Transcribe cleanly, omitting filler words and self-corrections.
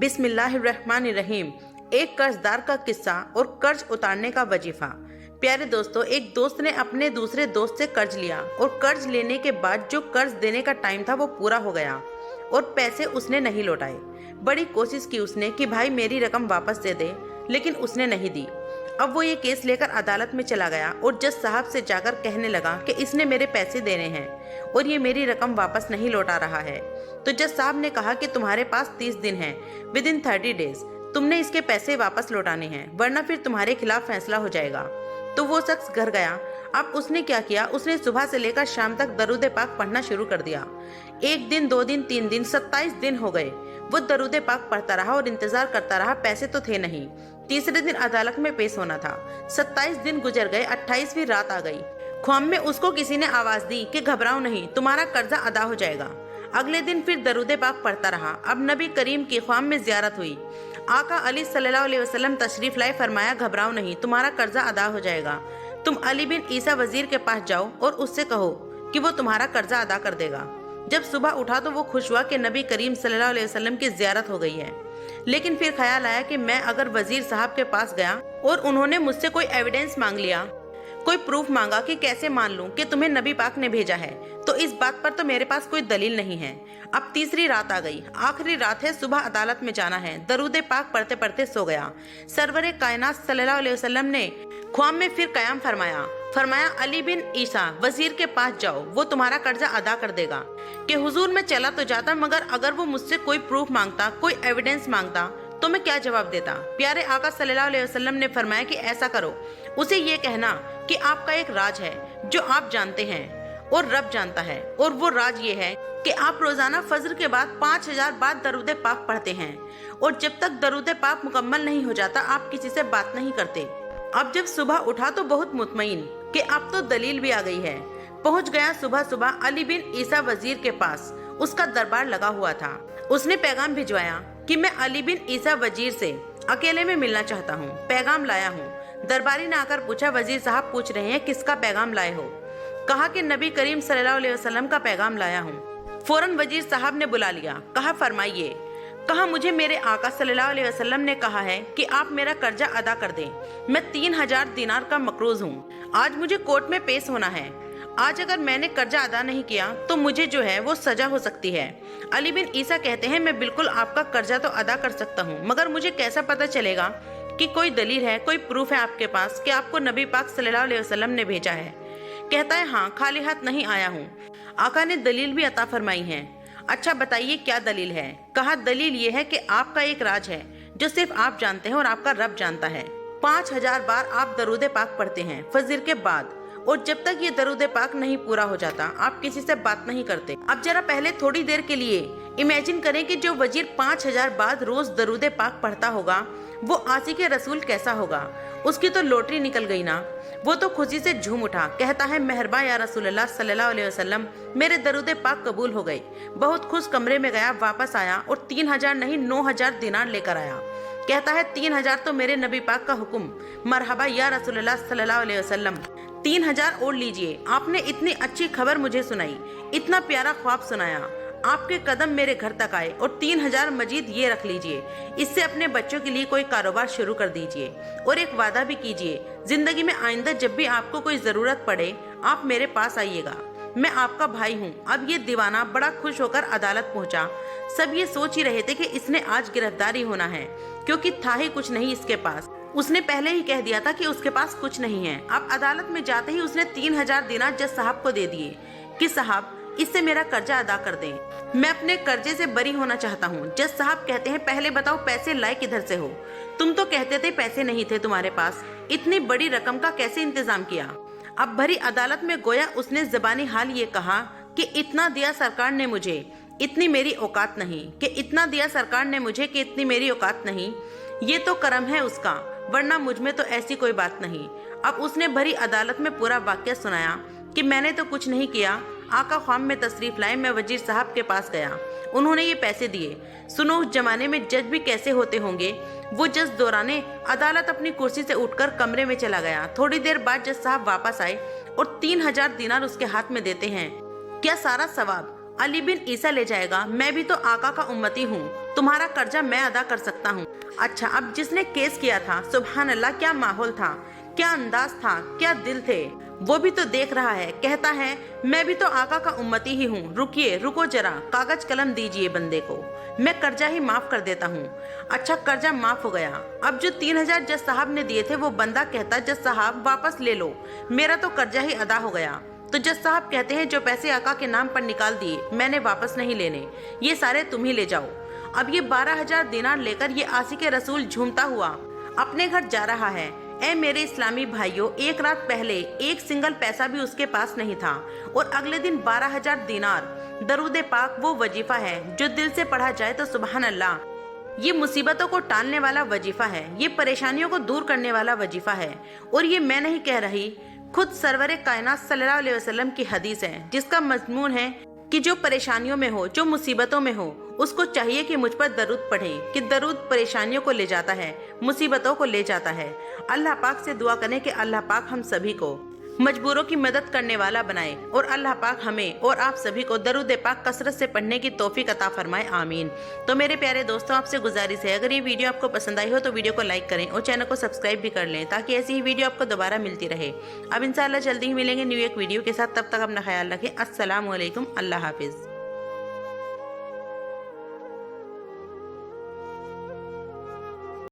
बिस्मिल्लाहिर्रहमानिर्रहीम। एक कर्जदार का किस्सा और कर्ज उतारने का वजीफा। प्यारे दोस्तों, एक दोस्त ने अपने दूसरे दोस्त से कर्ज लिया और कर्ज लेने के बाद जो कर्ज देने का टाइम था वो पूरा हो गया और पैसे उसने नहीं लौटाए। बड़ी कोशिश की उसने कि भाई मेरी रकम वापस दे दे, लेकिन उसने नहीं दी। अब वो ये केस लेकर अदालत में चला गया और जज साहब से जाकर कहने लगा कि इसने मेरे पैसे देने हैं और ये मेरी रकम वापस नहीं लौटा रहा है। तो जज साहब ने कहा कि तुम्हारे पास 30 दिन हैं, विदिन 30 डेज तुमने इसके पैसे वापस लौटाने हैं, वरना फिर तुम्हारे खिलाफ फैसला हो जाएगा। तो वो शख्स घर गया। अब उसने क्या किया, उसने सुबह से लेकर शाम तक दरूद पाक पढ़ना शुरू कर दिया। 1 दिन, 2 दिन, 3 दिन, 27 दिन हो गए। वो दरूद पाक पढ़ता रहा और इंतजार करता रहा। पैसे तो थे नहीं। तीसरे दिन अदालत में पेश होना था। 27 दिन गुजर गए। 28वीं रात आ गई। ख्वाब में उसको किसी ने आवाज दी कि घबराओ नहीं, तुम्हारा कर्जा अदा हो जाएगा। अगले दिन फिर दरूद पाक पढ़ता रहा। अब नबी करीम की ख्वाब में ज़ियारत हुई। आका अली सल्लल्लाहु अलैहि वसल्लम तशरीफ लाए। फरमाया, घबराओ नहीं, तुम्हारा कर्जा अदा हो जाएगा। तुम अली बिन ईसा वजीर के पास जाओ और उससे कहो कि वो तुम्हारा कर्जा अदा कर देगा। जब सुबह उठा तो वो खुश हुआ कि नबी करीम सल्लल्लाहु अलैहि वसल्लम की ज़ियारत हो गई है। लेकिन फिर ख्याल आया कि मैं अगर वजीर साहब के पास गया और उन्होंने मुझसे कोई एविडेंस मांग लिया, कोई प्रूफ मांगा कि कैसे मान लूं कि तुम्हें नबी पाक ने भेजा है, तो इस बात पर तो मेरे पास कोई दलील नहीं है। अब तीसरी रात आ गई, आखिरी रात है, सुबह अदालत में जाना है। दरूद पाक पढ़ते पढ़ते सो गया। सरवरे कायनात सल्लल्लाहु अलैहि वसल्लम ने ख्वाब में फिर कयाम फरमाया अली बिन ईसा वजीर के पास जाओ, वो तुम्हारा कर्जा अदा कर देगा। कि हुजूर में चला तो जाता, मगर अगर वो मुझसे कोई प्रूफ मांगता, कोई एविडेंस मांगता, तो मैं क्या जवाब देता। प्यारे आका सल्लल्लाहु अलैहि वसल्लम ने फरमाया कि ऐसा करो, उसे ये कहना कि आपका एक राज है जो आप जानते हैं और रब जानता है, और वो राज ये है कि आप रोजाना फजर के बाद 5000 बार दरूद पाक पढ़ते हैं और जब तक दरूद पाक मुकम्मल नहीं हो जाता आप किसी से बात नहीं करते। अब जब सुबह उठा तो बहुत मुतमईन कि अब तो दलील भी आ गई है। पहुंच गया सुबह सुबह अली बिन ईसा वजीर के पास। उसका दरबार लगा हुआ था। उसने पैगाम भिजवाया कि मैं अली बिन ईसा वजीर से अकेले में मिलना चाहता हूँ, पैगाम लाया हूँ। दरबारी ने आकर पूछा, वजीर साहब पूछ रहे हैं किसका पैगाम लाए हो? कहा कि नबी करीम सल्लल्लाहु अलैहि वसल्लम का पैगाम लाया हूँ। फौरन वजीर साहब ने बुला लिया। कहा, फरमाइए। कहा, मुझे मेरे आका सल्लल्लाहु अलैहि वसल्लम ने कहा है कि आप मेरा कर्जा अदा कर दें। मैं 3000 दिनार का मकरूज हूँ। आज मुझे कोर्ट में पेश होना है। आज अगर मैंने कर्जा अदा नहीं किया तो मुझे जो है वो सजा हो सकती है। अली बिन ईसा कहते हैं, मैं बिल्कुल आपका कर्जा तो अदा कर सकता हूँ, मगर मुझे कैसा पता चलेगा कि कोई दलील है, कोई प्रूफ है आपके पास कि आपको नबी पाक सल्लल्लाहु अलैहि वसल्लम ने भेजा है? कहता है, हाँ, खाली हाथ नहीं आया हूँ। आका ने दलील भी अता फरमाई है। अच्छा बताइए क्या दलील है? कहा, दलील ये है कि आपका एक राज है जो सिर्फ आप जानते हैं और आपका रब जानता है। 5000 बार आप दरूद पाक पढ़ते हैं फजर के बाद, और जब तक ये दरूद पाक नहीं पूरा हो जाता आप किसी से बात नहीं करते। अब जरा पहले थोड़ी देर के लिए इमेजिन करें कि जो वजीर 5000 बाद रोज दरूद पाक पढ़ता होगा वो आशिक़े रसूल कैसा होगा। उसकी तो लॉटरी निकल गई ना। वो तो खुशी से झूम उठा। कहता है, मेहरबा या रसूलुल्लाह सल्लल्लाहु अलैहि वसल्लम, मेरे दरूद पाक कबूल हो गई। बहुत खुश कमरे में गया, वापस आया और 3000 नहीं 9000 दिनार लेकर आया। कहता है, 3000 तो मेरे नबी पाक का हुक्म, मरहबा या रसूलुल्लाह सल्लल्लाहु अलैहि वसल्लम, 3000 और लीजिए। आपने इतनी अच्छी खबर मुझे सुनाई, इतना प्यारा ख्वाब सुनाया, आपके कदम मेरे घर तक आए और 3000 मजीद ये रख लीजिए। इससे अपने बच्चों के लिए कोई कारोबार शुरू कर दीजिए और एक वादा भी कीजिए, जिंदगी में आइंदा जब भी आपको कोई जरूरत पड़े आप मेरे पास आइएगा। मैं आपका भाई हूँ। अब ये दीवाना बड़ा खुश होकर अदालत पहुँचा। सब ये सोच ही रहे थे कि इसने आज गिरफ्तारी होना है, क्योंकि था ही कुछ नहीं इसके पास। उसने पहले ही कह दिया था कि उसके पास कुछ नहीं है। अब अदालत में जाते ही उसने 3000 दिनार जज साहब को दे दिए कि साहब इससे मेरा कर्जा अदा कर दें, मैं अपने कर्जे से बरी होना चाहता हूँ। जज साहब कहते हैं, पहले बताओ पैसे लाए किधर से हो? तुम तो कहते थे पैसे नहीं थे तुम्हारे पास, इतनी बड़ी रकम का कैसे इंतजाम किया? अब भरी अदालत में गोया उसने ज़बानी हाल ये कहा कि इतना दिया सरकार ने मुझे, इतनी मेरी औकात नहीं, कि इतना दिया सरकार ने मुझे कि इतनी मेरी औकात नहीं। ये तो करम है उसका, वरना मुझ में तो ऐसी कोई बात नहीं। अब उसने भरी अदालत में पूरा वाक्य सुनाया कि मैंने तो कुछ नहीं किया। आका ख्वाब में तशरीफ लाए। मैं वजीर साहब के पास गया, उन्होंने ये पैसे दिए। सुनो उस जमाने में जज भी कैसे होते होंगे। वो जज दौराने अदालत अपनी कुर्सी से उठकर कमरे में चला गया। थोड़ी देर बाद जज साहब वापस आए और 3000 दिनार उसके हाथ में देते हैं। क्या सारा सवाब अली बिन ईसा ले जाएगा, मैं भी तो आका का उम्मती हूँ, तुम्हारा कर्जा मैं अदा कर सकता हूँ। अच्छा, अब जिसने केस किया था, सुभान अल्लाह, क्या माहौल था, क्या अंदाज था, क्या दिल थे, वो भी तो देख रहा है। कहता है मैं भी तो आका का उम्मती ही हूँ, रुकिए, रुको जरा, कागज कलम दीजिए बंदे को, मैं कर्जा ही माफ कर देता हूँ। अच्छा, कर्जा माफ हो गया। अब जो 3000 जज साहब ने दिए थे, वो बंदा कहता जज साहब वापस ले लो, मेरा तो कर्जा ही अदा हो गया। तो जज साहब कहते हैं जो पैसे आका के नाम पर निकाल दिए मैंने वापस नहीं लेने, ये सारे तुम ही ले जाओ। अब ये 12,000 दिनार लेकर ये आशिक रसूल झूमता हुआ अपने घर जा रहा है। ऐ मेरे इस्लामी भाइयों, एक रात पहले एक सिंगल पैसा भी उसके पास नहीं था, और अगले दिन 12,000 दिनार। दरूद पाक वो वजीफा है जो दिल से पढ़ा जाए तो सुभान अल्लाह, ये मुसीबतों को टालने वाला वजीफा है, ये परेशानियों को दूर करने वाला वजीफा है। और ये मैं नहीं कह रही, खुद सरवरे कायनात सल्लल्लाहु अलैहि वसल्लम की हदीस है, जिसका मजमून है कि जो परेशानियों में हो, जो मुसीबतों में हो, उसको चाहिए कि मुझ पर दरूद पढ़े, कि दरूद परेशानियों को ले जाता है, मुसीबतों को ले जाता है। अल्लाह पाक से दुआ करें कि अल्लाह पाक हम सभी को मजबूरों की मदद करने वाला बनाए, और अल्लाह पाक हमें और आप सभी को दरूद पाक कसरत से पढ़ने की तौफीक अता फरमाए, आमीन। तो मेरे प्यारे दोस्तों, आपसे गुजारिश है, अगर ये वीडियो आपको पसंद आई हो तो वीडियो को लाइक करें और चैनल को सब्सक्राइब भी कर लें, ताकि ऐसी ही वीडियो आपको दोबारा मिलती रहे। अब इंशाअल्लाह जल्दी ही मिलेंगे न्यू एक वीडियो के साथ, तब तक अपना ख्याल रखें। अस्सलाम वालेकुम, अल्लाह हाफिज़।